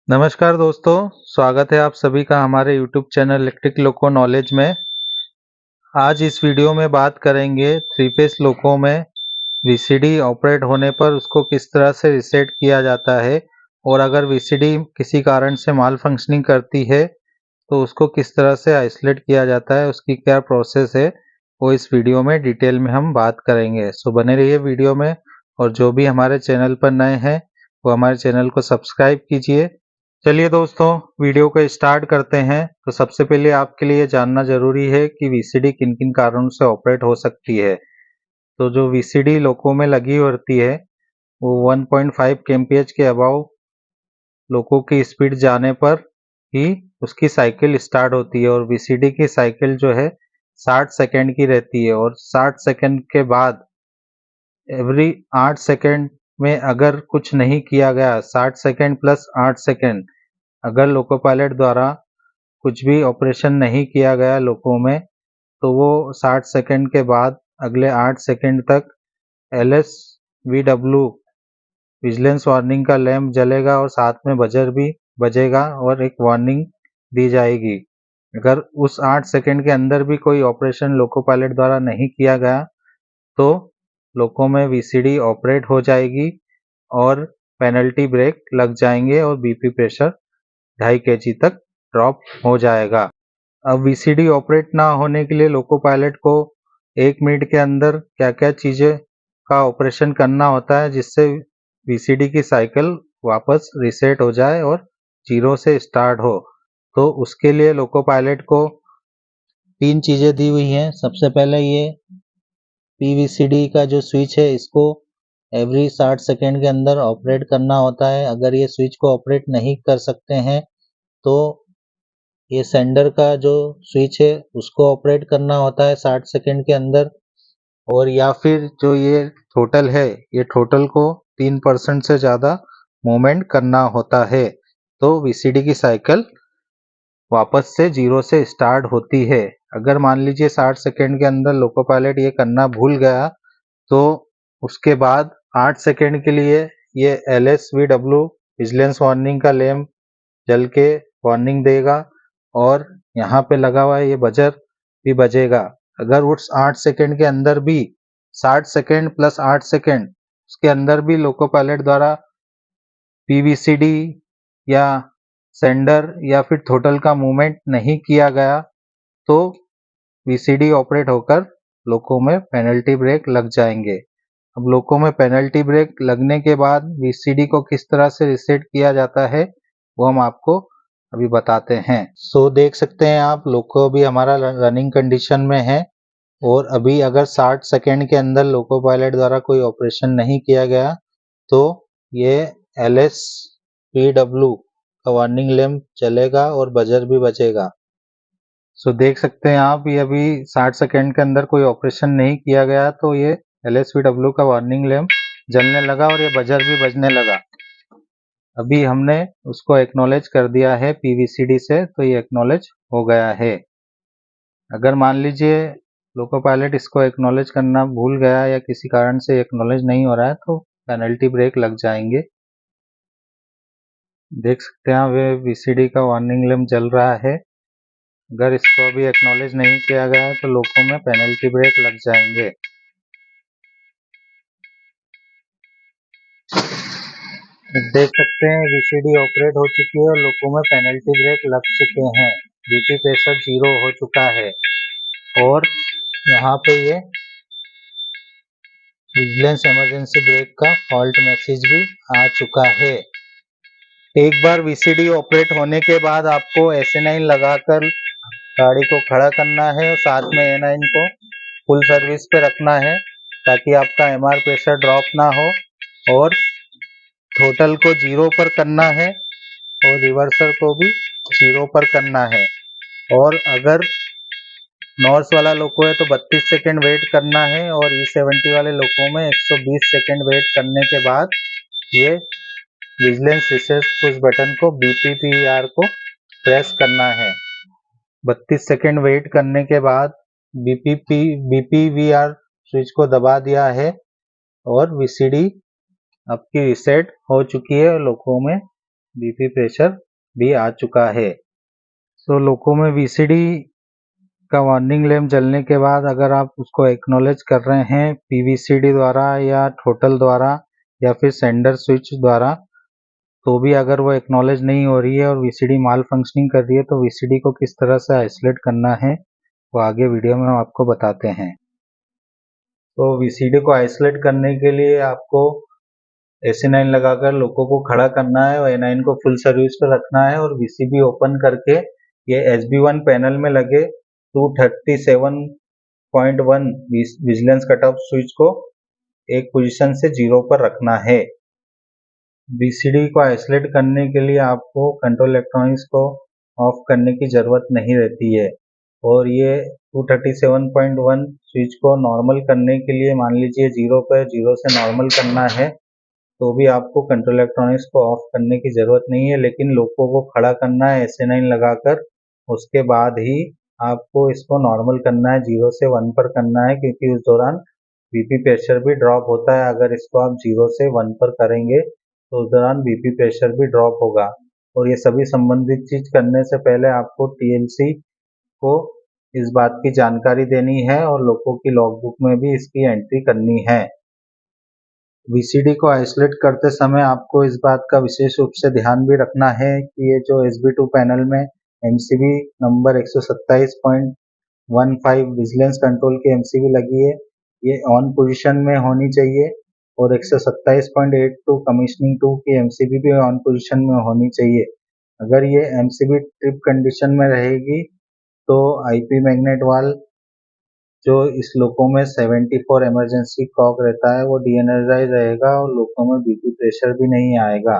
नमस्कार दोस्तों, स्वागत है आप सभी का हमारे YouTube channel electric loco knowledge में। आज इस वीडियो में बात करेंगे थ्री फेस लोको में वीसीडी ऑपरेट होने पर उसको किस तरह से रीसेट किया जाता है और अगर वीसीडी किसी कारण से माल फंक्शनिंग करती है तो उसको किस तरह से आइसोलेट किया जाता है, उसकी क्या प्रोसेस है, वो इस वीडियो में डिटेल में हम बात करेंगे। सो बने रहिए वीडियो में। और जो भी हमारे चैनल पर नए हैं वो हमारे चैनल को सब्सक्राइब कीजिए। चलिए दोस्तों, वीडियो को स्टार्ट करते हैं। तो सबसे पहले आपके लिए जानना जरूरी है कि वीसीडी किन किन कारणों से ऑपरेट हो सकती है। तो जो वीसीडी लोको में लगी होती है वो 1.5 kmph के अबाव लोको की स्पीड जाने पर ही उसकी साइकिल स्टार्ट होती है और वीसीडी की साइकिल जो है 60 सेकेंड की रहती है। और 60 सेकेंड के बाद एवरी 8 सेकेंड में अगर कुछ नहीं किया गया, 60 सेकेंड प्लस 8 सेकेंड अगर लोको पायलट द्वारा कुछ भी ऑपरेशन नहीं किया गया लोको में, तो वो 60 सेकेंड के बाद अगले 8 सेकेंड तक LSVW विजिलेंस वार्निंग का लैंप जलेगा और साथ में बजर भी बजेगा और एक वार्निंग दी जाएगी। अगर उस 8 सेकेंड के अंदर भी कोई ऑपरेशन लोको पायलट द्वारा नहीं किया गया तो लोको में वीसीडी ऑपरेट हो जाएगी और पेनल्टी ब्रेक लग जाएंगे और बीपी प्रेशर 2.5 kg तक ड्रॉप हो जाएगा। अब वीसीडी ऑपरेट ना होने के लिए लोको पायलट को 1 मिनट के अंदर क्या क्या चीज़ें का ऑपरेशन करना होता है जिससे वीसीडी की साइकिल वापस रीसेट हो जाए और जीरो से स्टार्ट हो। तो उसके लिए लोको पायलट को 3 चीज़ें दी हुई हैं। सबसे पहले ये पीवीसीडी का जो स्विच है इसको एवरी 60 सेकेंड के अंदर ऑपरेट करना होता है। अगर ये स्विच को ऑपरेट नहीं कर सकते हैं तो ये सेंडर का जो स्विच है उसको ऑपरेट करना होता है 60 सेकेंड के अंदर। और या फिर जो ये थ्रोटल है, ये थ्रोटल को 3% से ज़्यादा मूवमेंट करना होता है तो वीसीडी की साइकिल वापस से जीरो से स्टार्ट होती है। अगर मान लीजिए 60 सेकेंड के अंदर लोको पायलट ये करना भूल गया तो उसके बाद 8 सेकेंड के लिए ये LSVW विजिलेंस वार्निंग का लैंप जल के वार्निंग देगा और यहाँ पे लगा हुआ है ये बजर भी बजेगा। अगर उस 8 सेकेंड के अंदर भी 60 सेकेंड प्लस 8 सेकेंड उसके अंदर भी लोको पायलट द्वारा पीवीसीडी या सेंडर या फिर थ्रोटल का मूवमेंट नहीं किया गया तो वीसीडी ऑपरेट होकर लोको में पेनल्टी ब्रेक लग जाएंगे। अब लोको में पेनल्टी ब्रेक लगने के बाद वीसीडी को किस तरह से रीसेट किया जाता है वो हम आपको अभी बताते हैं। सो देख सकते हैं आप, लोको अभी हमारा रनिंग कंडीशन में है और अभी अगर 60 सेकेंड के अंदर लोको पायलट द्वारा कोई ऑपरेशन नहीं किया गया तो ये LSPW का वार्निंग लैंप चलेगा और बजर भी बजेगा। सो देख सकते हैं आप, ये अभी 60 सेकेंड के अंदर कोई ऑपरेशन नहीं किया गया तो ये LSPW का वार्निंग लैंप जलने लगा और ये बजर भी बजने लगा। अभी हमने उसको एक्नॉलेज कर दिया है पीवीसीडी से तो ये एक्नॉलेज हो गया है। अगर मान लीजिए लोको पायलट इसको एक्नॉलेज करना भूल गया या किसी कारण से एक्नॉलेज नहीं हो रहा है तो पेनल्टी ब्रेक लग जाएंगे। देख सकते हैं वे वीसीडी का वार्निंग लैंप जल रहा है। अगर इसको अभी एक्नॉलेज नहीं किया गया है तो लोको में पेनल्टी ब्रेक लग जाएंगे। देख सकते हैं वीसीडी ऑपरेट हो चुकी है और लोको में पेनल्टी ब्रेक लग चुके हैं। बीपी प्रेशर जीरो हो चुका है और यहाँ पे ये विजिलेंस इमरजेंसी ब्रेक का फॉल्ट मैसेज भी आ चुका है। एक बार वीसीडी ऑपरेट होने के बाद आपको SA9 लगाकर गाड़ी को खड़ा करना है और साथ में A9 को फुल सर्विस पे रखना है ताकि आपका MR प्रेशर ड्रॉप ना हो। और थ्रोटल को जीरो पर करना है और रिवर्सर को भी जीरो पर करना है। और अगर नॉर्स वाला लोको है तो 32 सेकेंड वेट करना है और E70 वाले लोको में 120 सेकेंड वेट करने के बाद ये विजिलेंस रिसेट पुश बटन को BPPR को प्रेस करना है। 32 सेकेंड वेट करने के बाद BPVR स्विच को दबा दिया है और वीसीडी आपकी रीसेट हो चुकी है लोको में बीपी प्रेशर भी आ चुका है। तो लोको में वीसीडी का वार्निंग लैंप जलने के बाद अगर आप उसको एक्नॉलेज कर रहे हैं पीवीसीडी द्वारा या टोटल द्वारा या फिर सेंडर स्विच द्वारा, तो भी अगर वो एक्नॉलेज नहीं हो रही है और वीसीडी माल फंक्शनिंग कर रही है, तो वीसीडी को किस तरह से आइसोलेट करना है वो आगे वीडियो में हम आपको बताते हैं। तो वीसीडी को आइसोलेट करने के लिए आपको AC9 लगाकर लोको को खड़ा करना है और A9 को फुल सर्विस पर रखना है और वीसीबी ओपन करके ये SB1 पैनल में लगे 237.1 विजिलेंस कट ऑफ स्विच को एक पोजीशन से 0 पर रखना है। वीसीडी को आइसोलेट करने के लिए आपको कंट्रोल इलेक्ट्रॉनिक्स को ऑफ करने की ज़रूरत नहीं रहती है और ये 237.1 स्विच को नॉर्मल करने के लिए मान लीजिए 0 पर 0 से नॉर्मल करना है तो भी आपको कंट्रोल इलेक्ट्रॉनिक्स को ऑफ करने की ज़रूरत नहीं है, लेकिन लोको को खड़ा करना है SA9 लगाकर, उसके बाद ही आपको इसको नॉर्मल करना है, 0 से 1 पर करना है, क्योंकि उस दौरान बीपी प्रेशर भी ड्रॉप होता है। अगर इसको आप 0 से 1 पर करेंगे तो उस दौरान बीपी प्रेशर भी ड्रॉप होगा। और ये सभी संबंधित चीज़ करने से पहले आपको TLC को इस बात की जानकारी देनी है और लोको की लॉगबुक में भी इसकी एंट्री करनी है। वीसीडी को आइसोलेट करते समय आपको इस बात का विशेष रूप से ध्यान भी रखना है कि ये जो SB2 पैनल में MCB नंबर 127.15 विजिलेंस कंट्रोल की MCB लगी है, ये ऑन पोजीशन में होनी चाहिए और 127.82 कमीशनिंग 2 की MCB भी ऑन पोजीशन में होनी चाहिए। अगर ये MCB ट्रिप कंडीशन में रहेगी तो IP मैग्नेट वाल्व जो इस लोको में 74 इमरजेंसी कॉक रहता है वो डीएनर्जाइज रहेगा और लोको में बीपी प्रेशर भी नहीं आएगा।